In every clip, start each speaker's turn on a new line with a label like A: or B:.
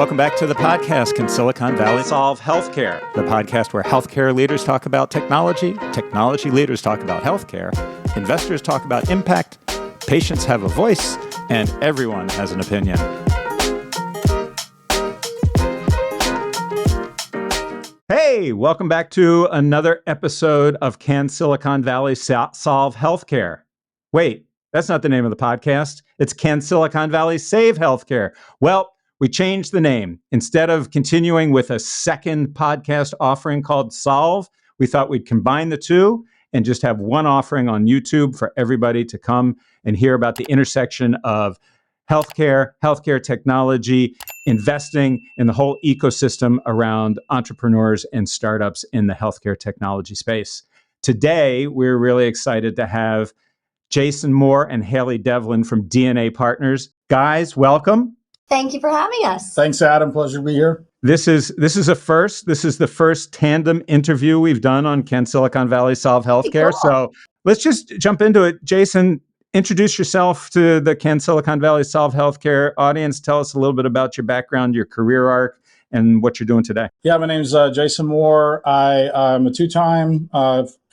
A: Welcome back to the podcast, Can Silicon Valley Solve Healthcare? The podcast where healthcare leaders talk about technology, technology leaders talk about healthcare, investors talk about impact, patients have a voice, and everyone has an opinion. Hey, welcome back to another episode of Can Silicon Valley Solve Healthcare? Wait, that's not the name of the podcast. It's Can Silicon Valley Save Healthcare? Well, we changed the name. Instead of continuing with a second podcast offering called Solve, we thought we'd combine the two and just have one offering on YouTube for everybody to come and hear about the intersection of healthcare, healthcare technology, investing in the whole ecosystem around entrepreneurs and startups in the healthcare technology space. Today, we're really excited to have Jason Moore and Haley Devlin from DNA Partners. Guys, welcome.
B: Thank you for having us.
C: Thanks, Adam. Pleasure to be here.
A: This is a first. This is the first tandem interview we've done on Can Silicon Valley Solve Healthcare. Cool. So let's just jump into it. Jason, introduce yourself to the Can Silicon Valley Solve Healthcare audience. Tell us a little bit about your background, your career arc, and what you're doing today.
C: Yeah, my name's Jason Moore. I'm a two-time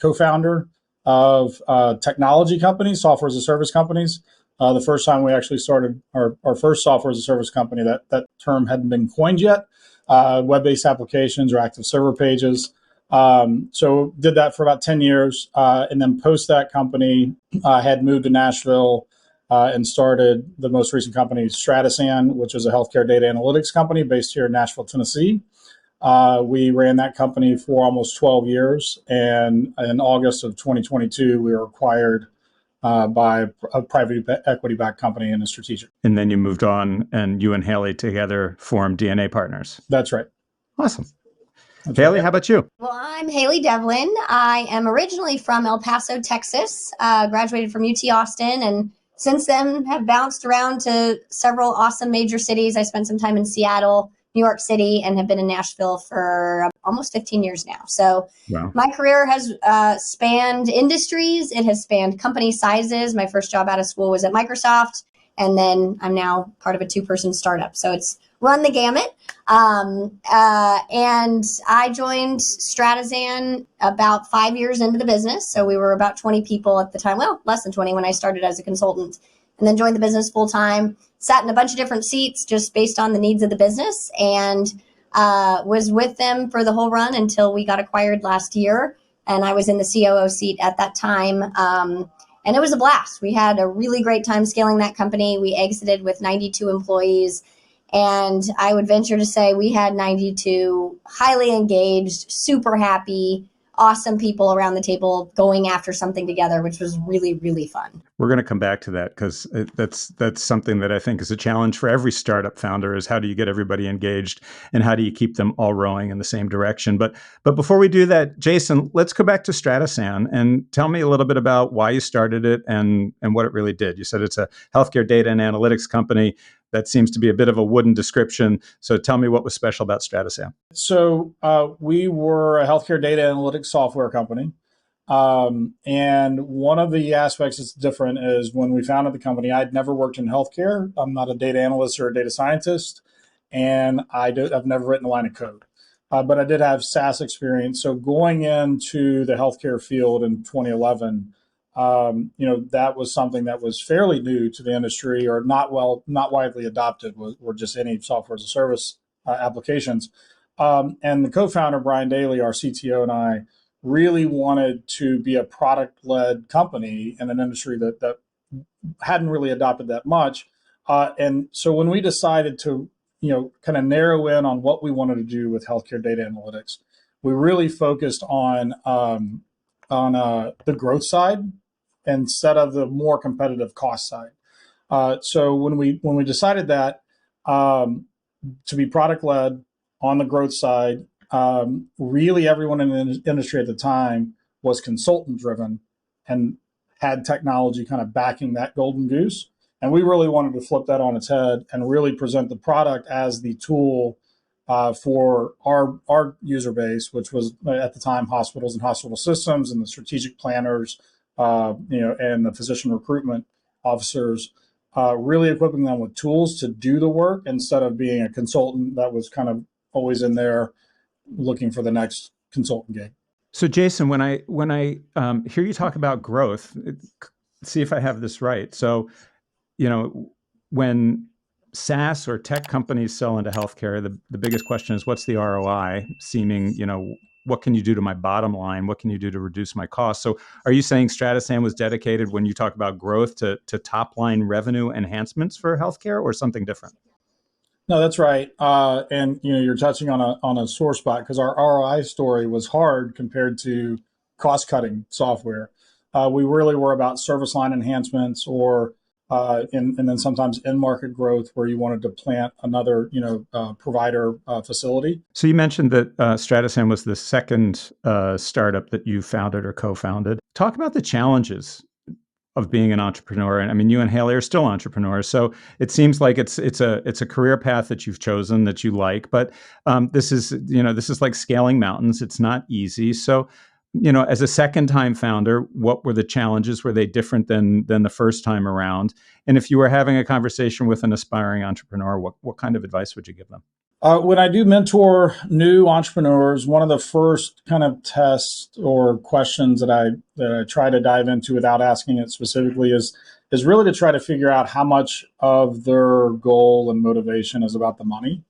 C: co-founder of technology companies, software as a service companies. The first time we actually started our first software as a service company, that term hadn't been coined yet, web-based applications or active server pages. So did that for about 10 years. And then post that company, had moved to Nashville and started the most recent company, Stratasan, which is a healthcare data analytics company based here in Nashville, Tennessee. We ran that company for almost 12 years. And in August of 2022, we were acquired by a private equity-backed company and a strategic.
A: And then you moved on, and you and Haley together formed DNA Partners.
C: That's right.
A: Awesome. Haley, how about you?
B: Well, I'm Haley Devlin. I am originally from El Paso, Texas, graduated from UT Austin, and since then have bounced around to several awesome major cities. I spent some time in Seattle, New York City, and have been in Nashville for almost 15 years now. So wow. My career has spanned industries. It has spanned company sizes. My first job out of school was at Microsoft, and then I'm now part of a two-person startup. So it's run the gamut. And I joined Stratasan about 5 years into the business. So we were about 20 people at the time. Well, less than 20 when I started as a consultant, and then joined the business full time. Sat in a bunch of different seats just based on the needs of the business, and was with them for the whole run until we got acquired last year. And I was in the COO seat at that time. And it was a blast. We had a really great time scaling that company. We exited with 92 employees. And I would venture to say we had 92 highly engaged, super happy, awesome people around the table going after something together, which was really, really fun.
A: We're going to come back to that because that's something that I think is a challenge for every startup founder is how do you get everybody engaged and how do you keep them all rowing in the same direction? But before we do that, Jason, let's go back to Stratasan and tell me a little bit about why you started it and what it really did. You said it's a healthcare data and analytics company. That seems to be a bit of a wooden description. So tell me what was special about Stratasan.
C: So we were a healthcare data analytics software company. And one of the aspects that's different is when we founded the company, I'd never worked in healthcare. I'm not a data analyst or a data scientist, and I've never written a line of code. But I did have SaaS experience. So going into the healthcare field in 2011, that was something that was fairly new to the industry or not widely adopted, or just any software as a service applications. And the co-founder, Brian Daly, our CTO, and I really wanted to be a product-led company in an industry that hadn't really adopted that much. And so when we decided to, kind of narrow in on what we wanted to do with healthcare data analytics, we really focused on the growth side instead of the more competitive cost side. So when we decided that to be product led on the growth side, really everyone in the industry at the time was consultant driven and had technology kind of backing that golden goose. And we really wanted to flip that on its head and really present the product as the tool for our user base, which was at the time hospitals and hospital systems and the strategic planners, and the physician recruitment officers, really equipping them with tools to do the work instead of being a consultant that was kind of always in there looking for the next consultant gig.
A: So, Jason, when I hear you talk about growth, see if I have this right. So, when SaaS or tech companies sell into healthcare, the biggest question is what's the ROI? Seeming, what can you do to my bottom line? What can you do to reduce my costs? So, are you saying Stratasan was dedicated when you talk about growth to top line revenue enhancements for healthcare, or something different?
C: No, that's right. And you're touching on a sore spot because our ROI story was hard compared to cost cutting software. We really were about service line enhancements, or and then sometimes in market growth where you wanted to plant another provider facility.
A: So you mentioned that Stratasan was the second startup that you founded or co-founded. Talk about the challenges of being an entrepreneur. And I mean, you and Haley are still entrepreneurs. So it seems like it's a career path that you've chosen that you like, but this is like scaling mountains. It's not easy. So, as a second time founder, what were the challenges? Were they different than the first time around? And if you were having a conversation with an aspiring entrepreneur, what kind of advice would you give them?
C: When I do mentor new entrepreneurs, one of the first kind of tests or questions that I try to dive into without asking it specifically is really to try to figure out how much of their goal and motivation is about the money.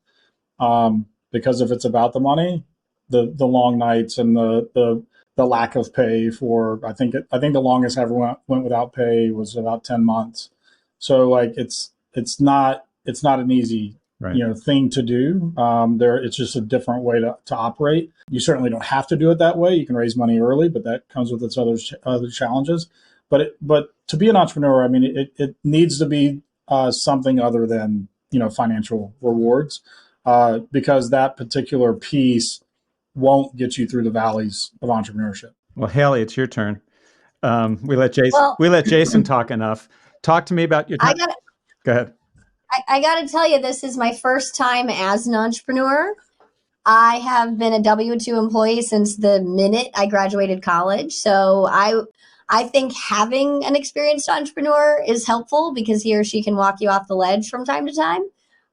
C: Because if it's about the money, the long nights and the lack of pay for I think the longest I ever went without pay was about 10 months. So like it's not an easy thing to do. It's just a different way to operate. You certainly don't have to do it that way. You can raise money early, but that comes with its other challenges. But to be an entrepreneur, I mean, it needs to be something other than financial rewards, because that particular piece won't get you through the valleys of entrepreneurship.
A: Well, Haley, it's your turn. We let Jason talk enough. Talk to me about your time. Go ahead.
B: I got to tell you, this is my first time as an entrepreneur. I have been a W-2 employee since the minute I graduated college. So I think having an experienced entrepreneur is helpful because he or she can walk you off the ledge from time to time.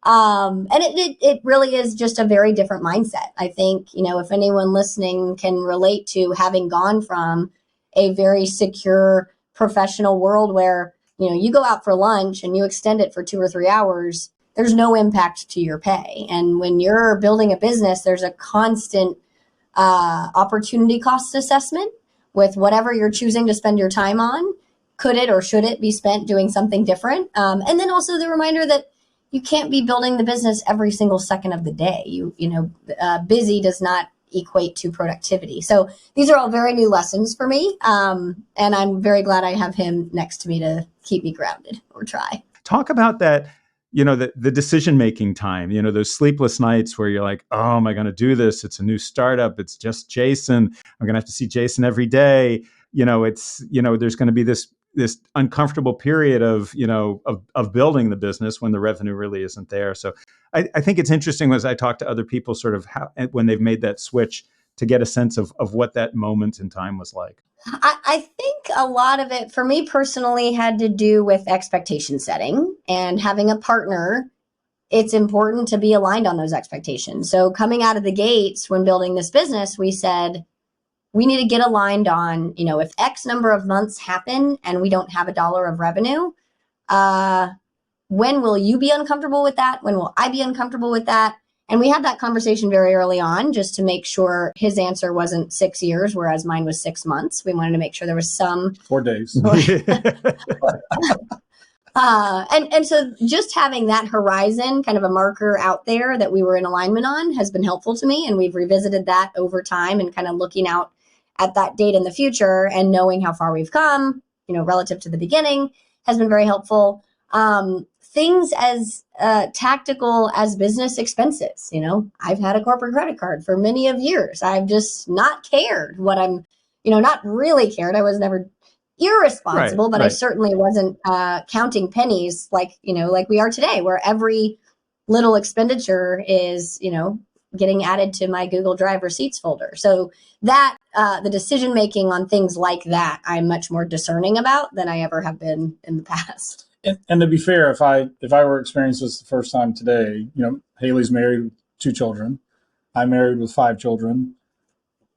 B: And it really is just a very different mindset. I think, if anyone listening can relate to having gone from a very secure professional world where you go out for lunch and you extend it for 2 or 3 hours, there's no impact to your pay. And when you're building a business, there's a constant opportunity cost assessment with whatever you're choosing to spend your time on. Could it or should it be spent doing something different? And then also the reminder that you can't be building the business every single second of the day. Busy does not equate to productivity. So these are all very new lessons for me. And I'm very glad I have him next to me to keep me grounded or try.
A: Talk about that, the decision-making time, those sleepless nights where you're like, oh, am I going to do this? It's a new startup. It's just Jason. I'm going to have to see Jason every day. There's going to be this uncomfortable period of building the business when the revenue really isn't there. So I think it's interesting as I talk to other people sort of how, when they've made that switch, to get a sense of what that moment in time was like.
B: I think a lot of it for me personally had to do with expectation setting and having a partner. It's important to be aligned on those expectations. So coming out of the gates when building this business, we said, we need to get aligned on, if X number of months happen and we don't have $1 of revenue, when will you be uncomfortable with that? When will I be uncomfortable with that? And we had that conversation very early on just to make sure his answer wasn't 6 years, whereas mine was 6 months. We wanted to make sure there was some
C: 4 days.
B: And so just having that horizon, kind of a marker out there that we were in alignment on, has been helpful to me. And we've revisited that over time and kind of looking out at that date in the future and knowing how far we've come, relative to the beginning has been very helpful. Things as tactical as business expenses. I've had a corporate credit card for many of years. I've just not cared what I'm, not really cared. I was never irresponsible, but I certainly wasn't counting pennies like we are today, where every little expenditure is, getting added to my Google Drive receipts folder. So that the decision making on things like that, I'm much more discerning about than I ever have been in the past.
C: And to be fair, if I were experiencing this the first time today, Haley's married with 2 children. I'm married with 5 children.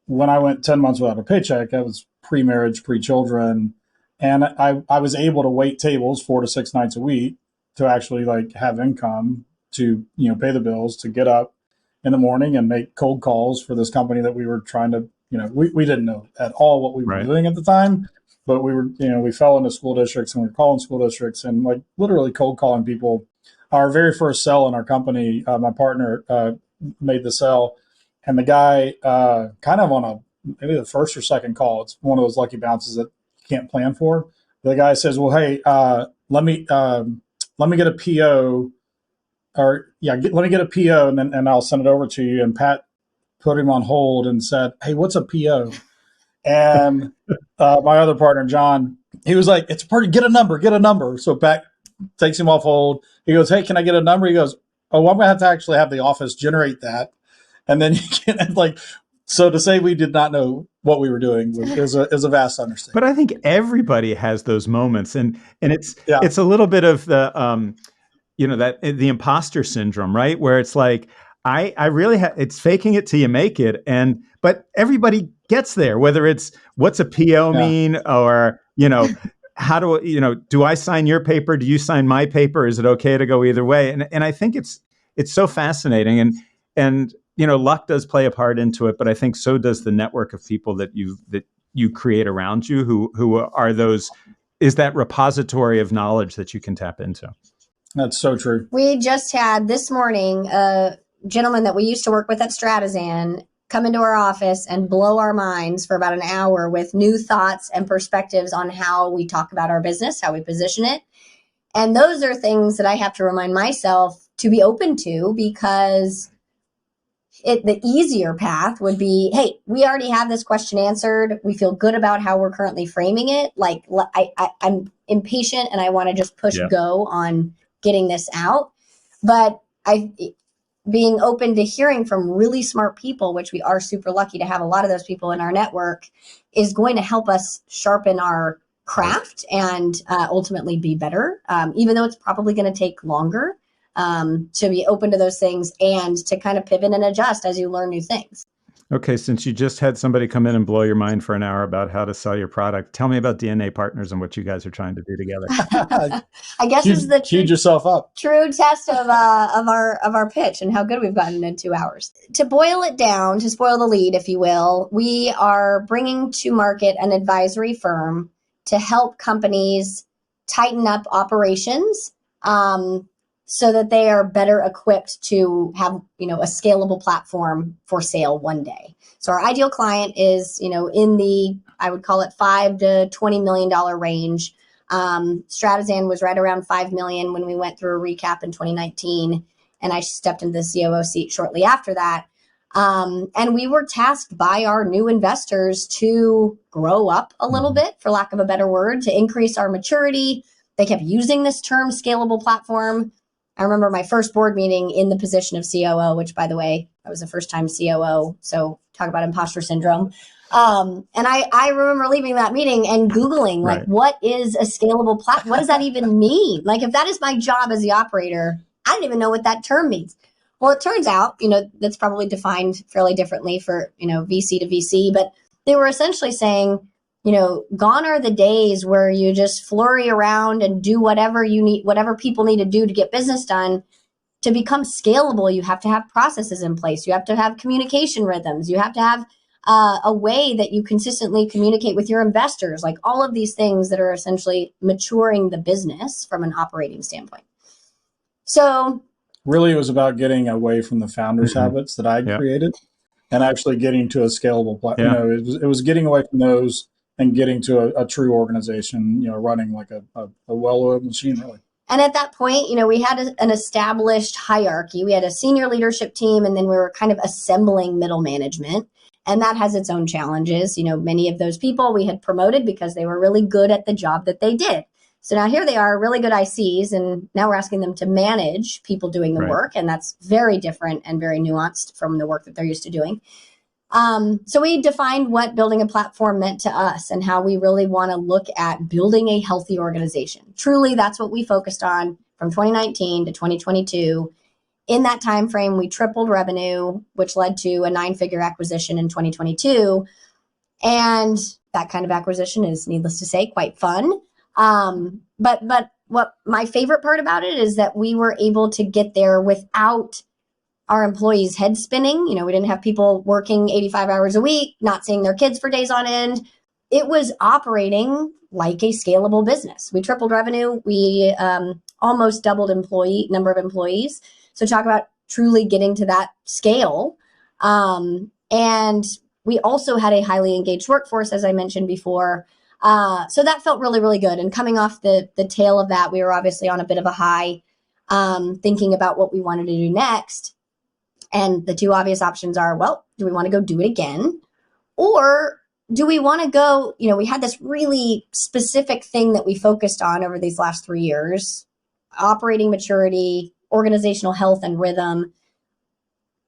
C: When I went 10 months without a paycheck, I was pre-marriage, pre-children, and I was able to wait tables 4 to 6 nights a week to actually like have income to pay the bills, to get up in the morning and make cold calls for this company that we were trying to we didn't know at all what we were doing at the time, but we were we fell into school districts and we were calling school districts and like literally cold calling people. Our very first sell in our company, my partner made the sell, and the guy kind of on maybe the first or second call, it's one of those lucky bounces that you can't plan for. The guy says, well, hey, let me get a PO, let me get a PO and I'll send it over to you. And Pat put him on hold and said, hey, what's a PO? And my other partner, John, he was like, it's pretty, get a number. So Pat takes him off hold. He goes, hey, can I get a number? He goes, oh, I'm going to have to actually have the office generate that. And then you can so to say we did not know what we were doing is a vast understatement.
A: But I think everybody has those moments, and it's a little bit of the that the imposter syndrome, right? Where it's like I really it's faking it till you make it, but everybody gets there. Whether it's what's a PO mean, or how do I sign your paper? Do you sign my paper? Is it okay to go either way? And I think it's so fascinating, and luck does play a part into it, but I think so does the network of people that you create around you who are is that repository of knowledge that you can tap into.
C: That's so true.
B: We just had this morning a gentleman that we used to work with at Stratasan come into our office and blow our minds for about an hour with new thoughts and perspectives on how we talk about our business, how we position it. And those are things that I have to remind myself to be open to, because the easier path would be, hey, we already have this question answered. We feel good about how we're currently framing it. Like I'm impatient and I want to just push go on getting this out. But being open to hearing from really smart people, which we are super lucky to have a lot of those people in our network, is going to help us sharpen our craft and ultimately be better, even though it's probably going to take longer. To be open to those things and to kind of pivot and adjust as you learn new things.
A: Okay, since you just had somebody come in and blow your mind for an hour about how to sell your product, tell me about DNA Partners and what you guys are trying to do together.
B: I guess this is the
C: yourself up.
B: True test of our pitch and how good we've gotten in 2 hours. To boil it down, to spoil the lead, if you will, we are bringing to market an advisory firm to help companies tighten up operations, so that they are better equipped to have, a scalable platform for sale one day. So our ideal client is, in the, I would call it $5 to $20 million range. Stratasan was right around 5 million when we went through a recap in 2019, and I stepped into the COO seat shortly after that. And we were tasked by our new investors to grow up a little bit, for lack of a better word, to increase our maturity. They kept using this term, scalable platform. I remember my first board meeting in the position of COO, which, by the way, I was a first-time COO. So talk about imposter syndrome. And I remember leaving that meeting and Googling, like, what is a scalable platform? What does that even mean? Like, if that is my job as the operator, I don't even know what that term means. Well, it turns out, that's probably defined fairly differently for, VC to VC. But they were essentially saying, gone are the days where you just flurry around and do whatever you need, whatever people need to do to get business done. To become scalable, you have to have processes in place. You have to have communication rhythms. You have to have a way that you consistently communicate with your investors, like all of these things that are essentially maturing the business from an operating standpoint. So
C: really, it was about getting away from the founders' habits that I created and actually getting to a scalable platform. It was getting away from those and getting to a true organization, running like a well-oiled machine, really.
B: And at that point, we had an established hierarchy. We had a senior leadership team, and then we were kind of assembling middle management. And that has its own challenges. Many of those people we had promoted because they were really good at the job that they did. So now here they are, really good ICs, and now we're asking them to manage people doing the work. And that's very different and very nuanced from the work that they're used to doing. So we defined what building a platform meant to us and how we really want to look at building a healthy organization. Truly, that's what we focused on from 2019 to 2022. In that time frame, we tripled revenue, which led to a 9-figure acquisition in 2022. And that kind of acquisition is, needless to say, quite fun. But what my favorite part about it is that we were able to get there without our employees' heads spinning. You know, we didn't have people working 85 hours a week, not seeing their kids for days on end. It was operating like a scalable business. We tripled revenue. We almost doubled number of employees. So talk about truly getting to that scale. And we also had a highly engaged workforce, as I mentioned before. So that felt really, really good. And coming off the tail of that, we were obviously on a bit of a high, thinking about what we wanted to do next. And the two obvious options are, well, do we want to go do it again? Or do we want to go, we had this really specific thing that we focused on over these last 3 years, operating maturity, organizational health and rhythm.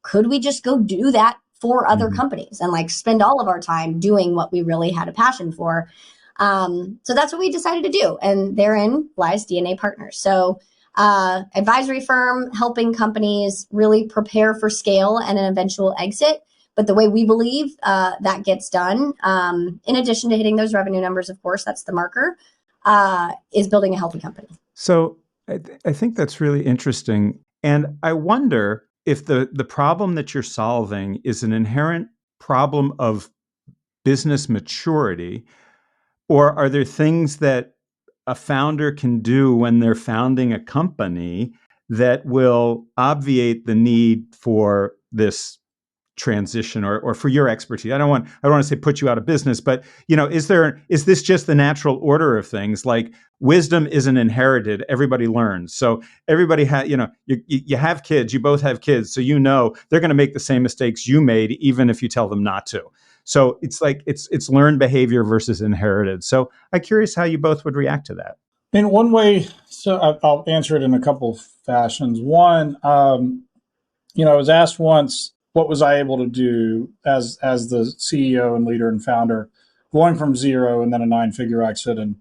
B: Could we just go do that for other companies and spend all of our time doing what we really had a passion for? So that's what we decided to do. And therein lies DNA Partners. So advisory firm helping companies really prepare for scale and an eventual exit. But the way we believe that gets done, in addition to hitting those revenue numbers, of course, that's the marker, is building a healthy company.
A: So I think that's really interesting. And I wonder if the problem that you're solving is an inherent problem of business maturity, or are there things that a founder can do when they're founding a company that will obviate the need for this transition or for your expertise? I don't want to say put you out of business, but is this just the natural order of things? Like wisdom isn't inherited, everybody learns. So everybody you have kids, you both have kids, so they're going to make the same mistakes you made, even if you tell them not to. So it's like it's learned behavior versus inherited. So I'm curious how you both would react to that.
C: In one way, so I'll answer it in a couple of fashions. One, I was asked once, what was I able to do as the CEO and leader and founder, going from zero and then a 9-figure exit, and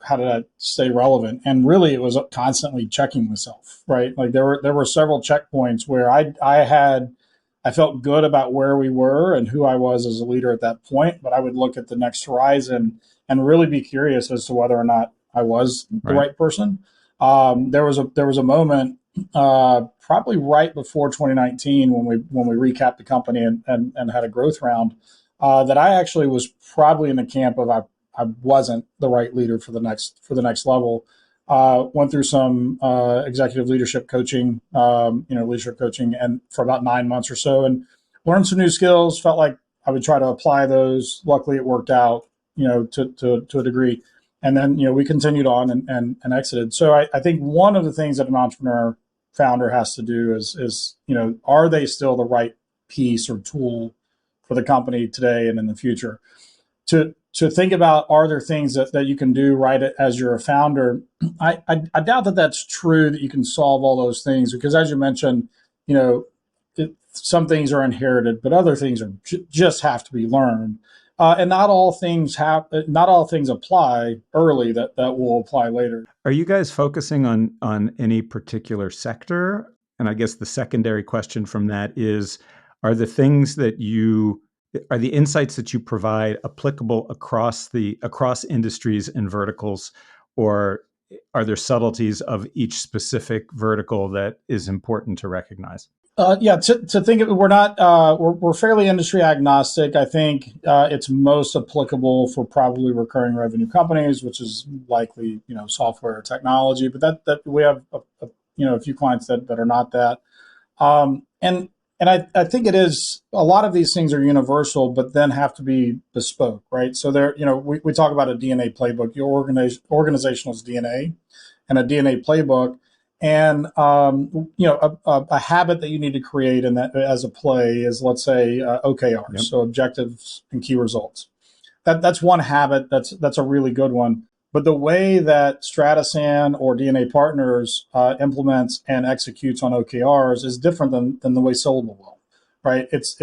C: how did I stay relevant? And really, it was constantly checking myself, right? Like there were several checkpoints where I felt good about where we were and who I was as a leader at that point, but I would look at the next horizon and really be curious as to whether or not I was the right person. There was a moment probably right before 2019 when we recapped the company and had a growth round that I actually was probably in the camp of I wasn't the right leader for the next level. Went through some executive leadership coaching, leadership coaching, and for about 9 months or so, and learned some new skills. Felt like I would try to apply those. Luckily, it worked out, to a degree. And then, we continued on and exited. So I think one of the things that an entrepreneur founder has to do is are they still the right piece or tool for the company today and in the future? To think about, are there things that you can do right as you're a founder? I doubt that that's true, that you can solve all those things, because as you mentioned, some things are inherited, but other things are just have to be learned. And not all things apply early that will apply later.
A: Are you guys focusing on any particular sector? And I guess the secondary question from that is, are the insights that you provide applicable across industries and verticals, or are there subtleties of each specific vertical that is important to recognize?
C: To think of it, we're fairly industry agnostic. I think it's most applicable for probably recurring revenue companies, which is likely software or technology. But that we have a few clients that are not that. And I think it is, a lot of these things are universal, but then have to be bespoke, right? So we talk about a DNA playbook, your organizational's DNA, and a DNA playbook, and a habit that you need to create in that as a play is, let's say, OKRs, so objectives and key results. That's one habit. That's a really good one. But the way that Stratasan or DNA Partners implements and executes on OKRs is different than the way Scalable will, right? It's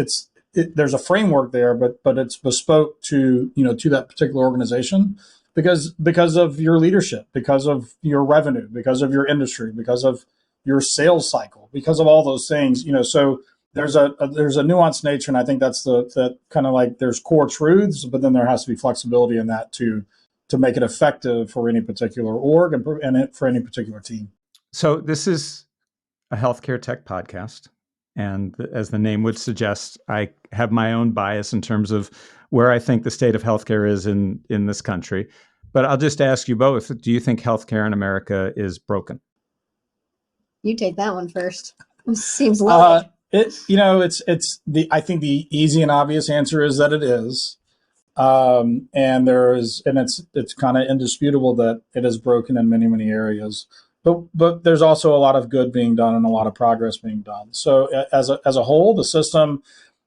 C: there's a framework there, but it's bespoke to, to that particular organization because of your leadership, because of your revenue, because of your industry, because of your sales cycle, because of all those things, so there's a nuanced nature. And I think that's that kind of like there's core truths, but then there has to be flexibility in that to make it effective for any particular org and for any particular team.
A: So this is a healthcare tech podcast. And as the name would suggest, I have my own bias in terms of where I think the state of healthcare is in this country. But I'll just ask you both, do you think healthcare in America is broken?
B: You take that one first. It seems low.
C: I think the easy and obvious answer is that it is. And it's kind of indisputable that it is broken in many, many areas. But there's also a lot of good being done and a lot of progress being done. So as a whole, the system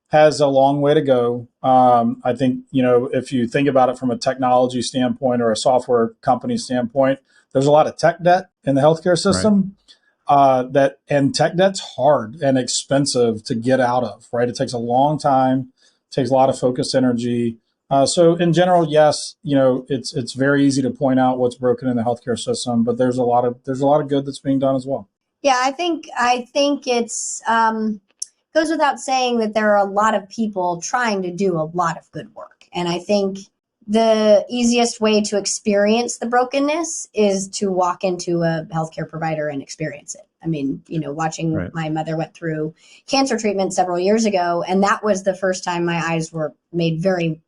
C: has a long way to go. I think, if you think about it from a technology standpoint or a software company standpoint, there's a lot of tech debt in the healthcare system. Right. And tech debt's hard and expensive to get out of, right? It takes a long time, takes a lot of focused energy. So in general, yes, it's very easy to point out what's broken in the healthcare system, but there's a lot of good that's being done as well.
B: Yeah, I think it's goes without saying that there are a lot of people trying to do a lot of good work, and I think the easiest way to experience the brokenness is to walk into a healthcare provider and experience it. I mean, watching right. My mother went through cancer treatment several years ago, and that was the first time my eyes were made very,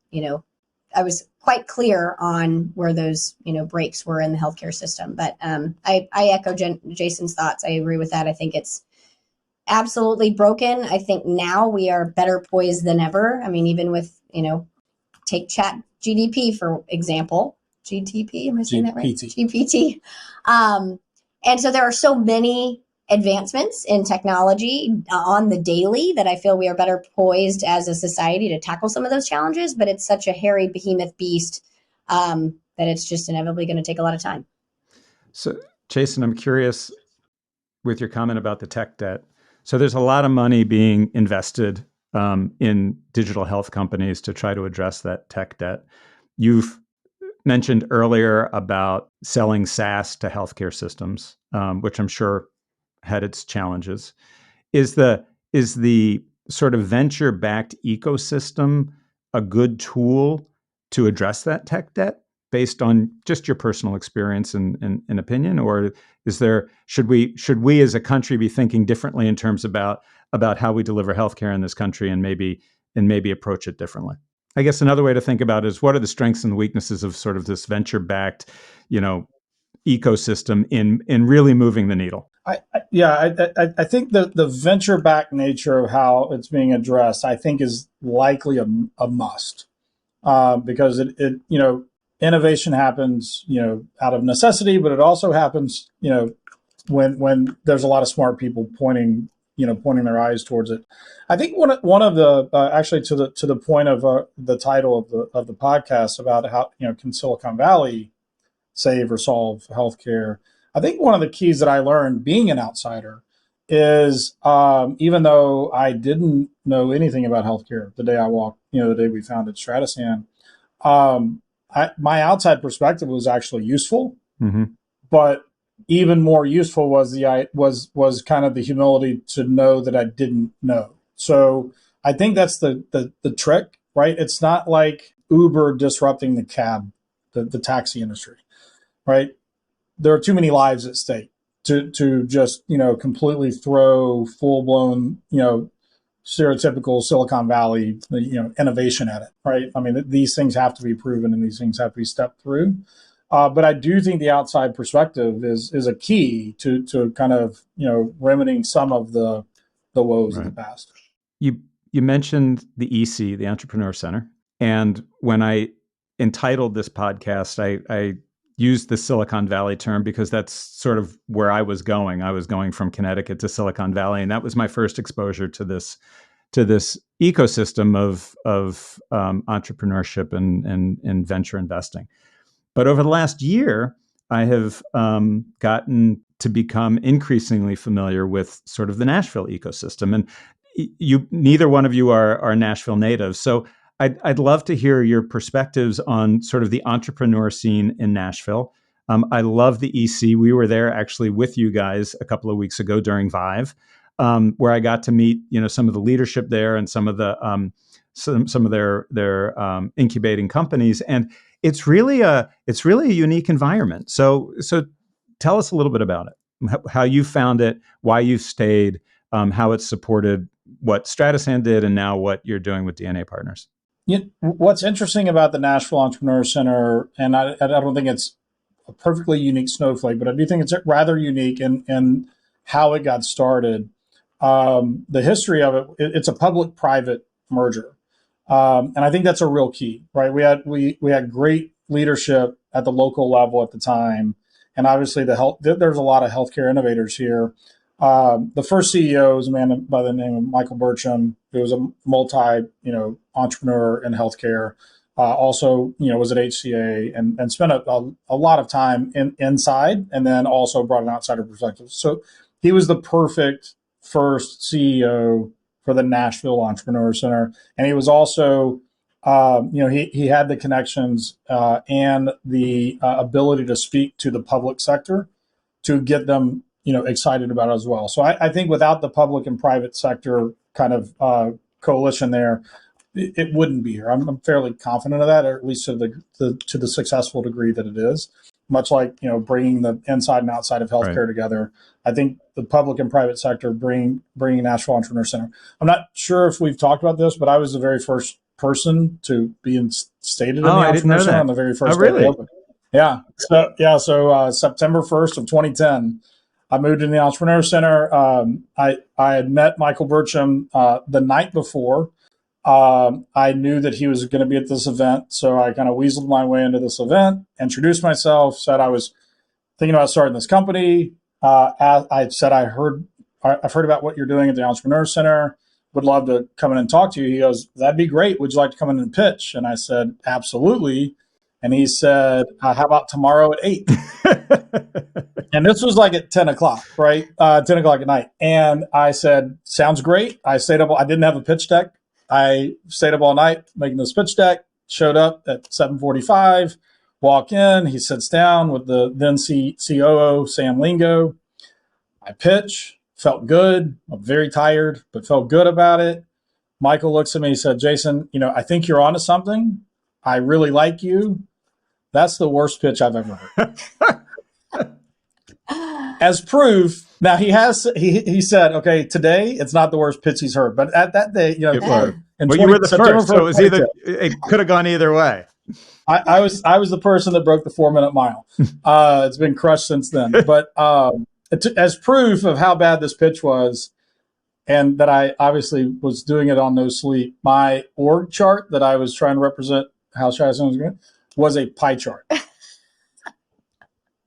B: I was quite clear on where those, breaks were in the healthcare system. But I echo Jason's thoughts. I agree with that. I think it's absolutely broken. I think now we are better poised than ever. I mean, even with, take chat GDP, for example, GTP, am I saying that right? GPT. And so there are so many advancements in technology on the daily that I feel we are better poised as a society to tackle some of those challenges, but it's such a hairy behemoth beast that it's just inevitably going to take a lot of time.
A: So, Jason, I'm curious with your comment about the tech debt. So there's a lot of money being invested in digital health companies to try to address that tech debt. You've mentioned earlier about selling SaaS to healthcare systems, which I'm sure had its challenges. Is the sort of venture-backed ecosystem a good tool to address that tech debt based on just your personal experience and opinion? Or should we as a country be thinking differently in terms about how we deliver healthcare in this country and maybe approach it differently? I guess another way to think about it is, what are the strengths and weaknesses of sort of this venture-backed, ecosystem in really moving the needle?
C: I think the venture-backed nature of how it's being addressed, I think, is likely a must, because it innovation happens, out of necessity, but it also happens, when there's a lot of smart people pointing their eyes towards it. I think one of the actually to the point of the title of the podcast about how can Silicon Valley save or solve healthcare. I think one of the keys that I learned being an outsider is, even though I didn't know anything about healthcare the day I walked, the day we founded Stratasan, my outside perspective was actually useful, mm-hmm. but even more useful was kind of the humility to know that I didn't know. So I think that's the trick, right? It's not like Uber disrupting the taxi industry, right? There are too many lives at stake to just, completely throw full-blown, stereotypical Silicon Valley, innovation at it, right? I mean, these things have to be proven and these things have to be stepped through. But I do think the outside perspective is a key to kind of, remedying some of the woes right. of the past.
A: You mentioned the EC, the Entrepreneur Center. And when I entitled this podcast, I used the Silicon Valley term because that's sort of where I was going. I was going from Connecticut to Silicon Valley, and that was my first exposure to this ecosystem of entrepreneurship and venture investing. But over the last year, I have gotten to become increasingly familiar with sort of the Nashville ecosystem. And, you neither one of you are Nashville natives, so I'd love to hear your perspectives on sort of the entrepreneur scene in Nashville. I love the EC. We were there actually with you guys a couple of weeks ago during Vive, where I got to meet some of the leadership there and some of the some of their incubating companies, and it's really a unique environment. So tell us a little bit about it, how you found it, why you stayed, how it supported what Stratasan did, and now what you're doing with DNA Partners.
C: What's interesting about the Nashville Entrepreneur Center, and I don't think it's a perfectly unique snowflake, but I do think it's rather unique in how it got started. The history of it, it's a public-private merger. And I think that's a real key, right? We had great leadership at the local level at the time. And obviously there's a lot of healthcare innovators here. The first CEO was a man by the name of Michael Burcham, who was a entrepreneur in healthcare. Also, was at HCA and spent a lot of time inside, and then also brought an outsider perspective. So he was the perfect first CEO for the Nashville Entrepreneur Center. And he was also, he had the connections and the ability to speak to the public sector to get them, excited about it as well. So I think without the public and private sector kind of coalition there, it wouldn't be here. I'm fairly confident of that, or at least to the successful degree that it is. Much like bringing the inside and outside of healthcare
A: Right.
C: together, I think the public and private sector bringing Nashville Entrepreneur Center. I'm not sure if we've talked about this, but I was the very first person to be instated in the Entrepreneur Center on the very first day it opened. Yeah. So September 1st of 2010, I moved in the Entrepreneur Center. I had met Michael Burcham the night before. I knew that he was going to be at this event, so I kind of weaseled my way into this event, introduced myself, said I was thinking about starting this company. I said I've heard about what you're doing at the Entrepreneur Center. Would love to come in and talk to you. He goes, "That'd be great. Would you like to come in and pitch?" And I said, "Absolutely." And he said, "How about tomorrow at 8?" And this was like at 10 o'clock, right? 10 o'clock at night. And I said, "Sounds great." I stayed up. I didn't have a pitch deck. I stayed up all night making this pitch deck, showed up at 7:45, walk in. He sits down with the then COO, Sam Lingo. I pitch, felt good. I'm very tired, but felt good about it. Michael looks at me, he said, "Jason, I think you're onto something. I really like you." That's the worst pitch I've ever heard. As proof, now he said, "Okay, today it's not the worst pitch he's heard," but at that day,
A: It was. Well, you were the first, so it could have gone either way.
C: I was the person that broke the 4-minute mile. It's been crushed since then, but as proof of how bad this pitch was, and that I obviously was doing it on no sleep, my org chart that I was trying to represent how Stratasan was going was a pie chart.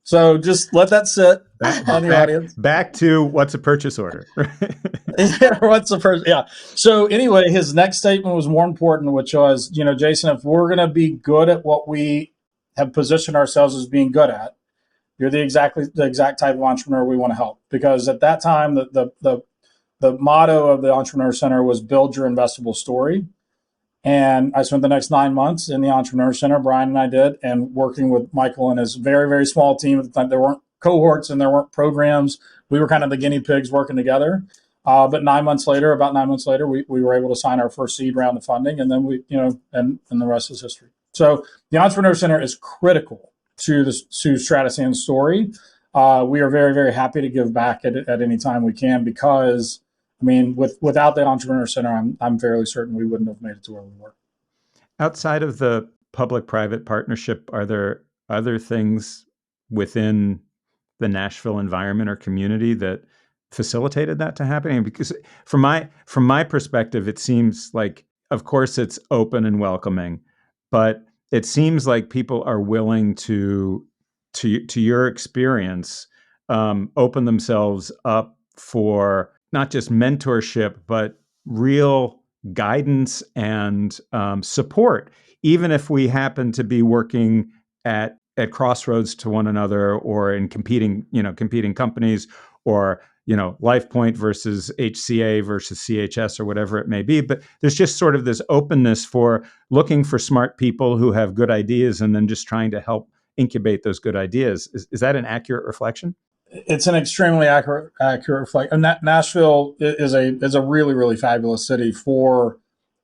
C: So just let that sit on the audience.
A: Back to what's a purchase order.
C: What's the first? Yeah. So anyway, his next statement was more important, which was, "Jason, if we're going to be good at what we have positioned ourselves as being good at, you're the exact type of entrepreneur we want to help." Because at that time, the motto of the Entrepreneur Center was "Build your investable story." And I spent the next 9 months in the Entrepreneur Center, Brian and I did, and working with Michael and his very, very small team at the time. There weren't cohorts and there weren't programs. We were kind of the guinea pigs working together. But about 9 months later, we were able to sign our first seed round of funding, and then and the rest is history. So the Entrepreneur Center is critical to Stratasan's story. We are very, very happy to give back at any time we can, because without that Entrepreneur Center, I'm fairly certain we wouldn't have made it to where we were.
A: Outside of the public-private partnership, are there other things within the Nashville environment or community that facilitated that to happening? Because from my perspective, it seems like, of course, it's open and welcoming, but it seems like people are willing to your experience, open themselves up for not just mentorship, but real guidance and support, even if we happen to be working at crossroads to one another, or in competing companies, or LifePoint versus HCA versus CHS or whatever it may be. But there's just sort of this openness for looking for smart people who have good ideas and then just trying to help incubate those good ideas. Is that an accurate reflection?
C: It's an extremely accurate reflection. And Nashville is a really, really fabulous city for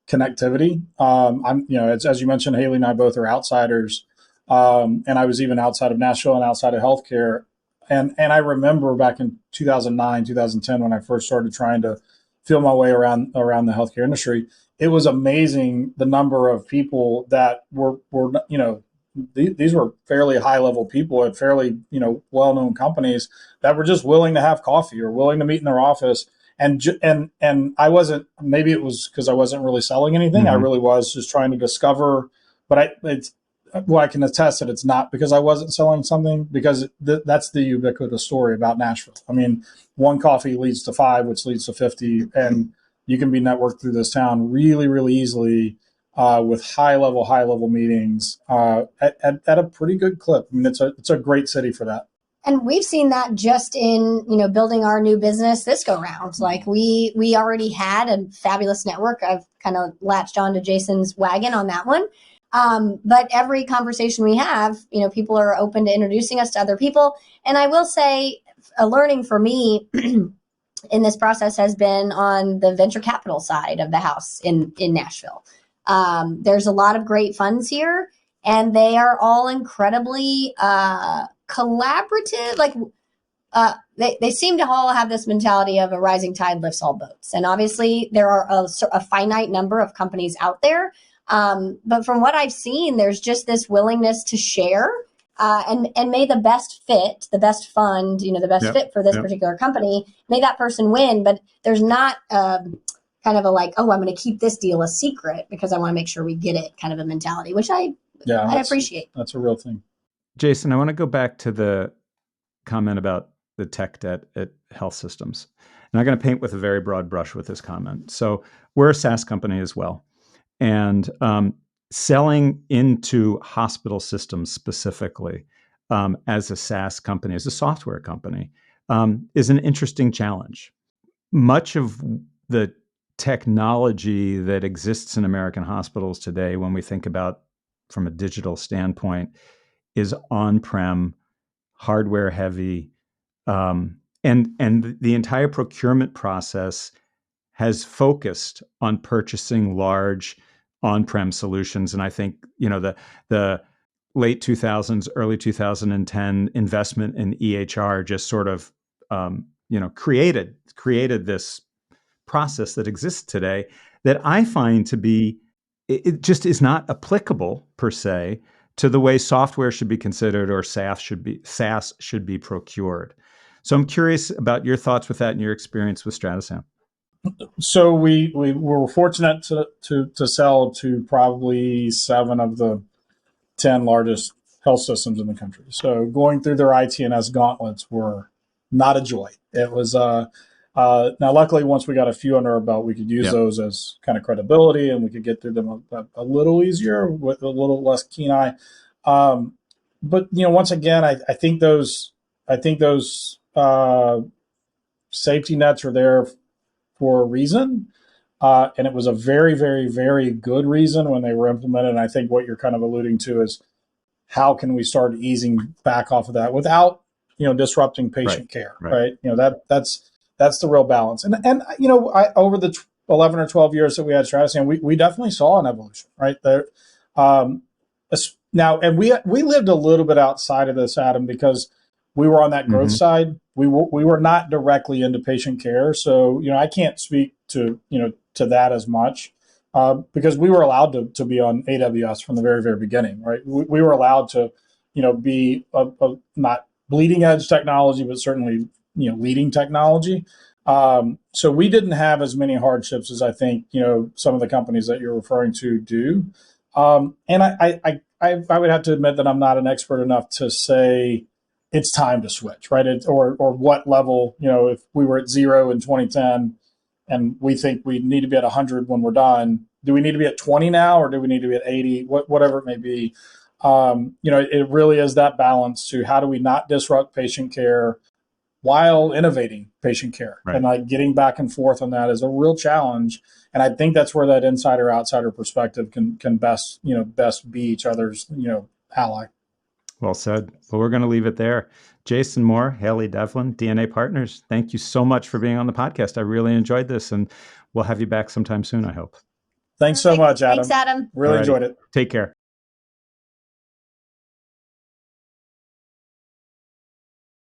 C: connectivity. As you mentioned, Haley and I both are outsiders. And I was even outside of Nashville and outside of healthcare. And I remember back in 2009, 2010, when I first started trying to feel my way around the healthcare industry, it was amazing the number of people that were these were fairly high level people at fairly, well-known companies that were just willing to have coffee or willing to meet in their office. And I wasn't, maybe it was because I wasn't really selling anything. Mm-hmm. I really was just trying to discover, but I can attest that it's not because I wasn't selling something, because that's the ubiquitous story about Nashville. I mean, one coffee leads to 5, which leads to 50, and you can be networked through this town really, really easily with high level meetings at a pretty good clip. I mean, it's a great city for that.
B: And we've seen that just in, building our new business this go round. Like we already had a fabulous network. I've kind of latched onto Jason's wagon on that one. But every conversation we have, people are open to introducing us to other people. And I will say a learning for me in this process has been on the venture capital side of the house in Nashville. There's a lot of great funds here, and they are all incredibly collaborative. Like they seem to all have this mentality of a rising tide lifts all boats. And obviously there are a finite number of companies out there. But from what I've seen, there's just this willingness to share and may the best fit, the best fund, the best fit for this particular company, may that person win. But there's not kind of a like, oh, I'm going to keep this deal a secret because I want to make sure we get it kind of a mentality, which I appreciate.
C: That's a real thing.
A: Jason, I want to go back to the comment about the tech debt at health systems. And I'm going to paint with a very broad brush with this comment. So we're a SaaS company as well. And selling into hospital systems specifically as a SaaS company, as a software company, is an interesting challenge. Much of the technology that exists in American hospitals today, when we think about from a digital standpoint, is on-prem, hardware heavy, and the entire procurement process has focused on purchasing large on-prem solutions. And I think, the late 2000s, early 2010 investment in EHR just sort of, created this process that exists today that I find to be, it just is not applicable per se to the way software should be considered or SaaS should be procured. So I'm curious about your thoughts with that and your experience with Stratasan.
C: So we were fortunate to sell to probably 7 of the 10 largest health systems in the country. So going through their ITNS gauntlets were not a joy. It was now luckily once we got a few under our belt, we could use those as kind of credibility, and we could get through them a little easier with a little less keen eye. But once again, I think those safety nets are there for a reason. And it was a very, very, very good reason when they were implemented. And I think what you're kind of alluding to is how can we start easing back off of that without, disrupting patient care, right? That's the real balance. And over the 11 or 12 years that we had Stratasan, we definitely saw an evolution, right? There, now, and we lived a little bit outside of this, Adam, because we were on that growth side. We were not directly into patient care, so I can't speak to that as much because we were allowed to be on AWS from the very, very beginning, right? We were allowed to be not bleeding edge technology, but certainly leading technology. So we didn't have as many hardships as I think some of the companies that you're referring to do. And I would have to admit that I'm not an expert enough to say it's time to switch, right? Or what level, if we were at 0 in 2010 and we think we need to be at 100 when we're done, do we need to be at 20 now, or do we need to be at 80, whatever it may be? It really is that balance to how do we not disrupt patient care while innovating patient care.
A: Right.
C: And like getting back and forth on that is a real challenge. And I think that's where that insider outsider perspective can best be each other's, ally.
A: Well said. Well, we're going to leave it there. Jason Moore, Haley Devlin, DNA Partners, thank you so much for being on the podcast. I really enjoyed this, and we'll have you back sometime soon, I hope.
C: Thanks so much, Adam.
B: Thanks, Adam.
C: Really enjoyed it.
A: Take care.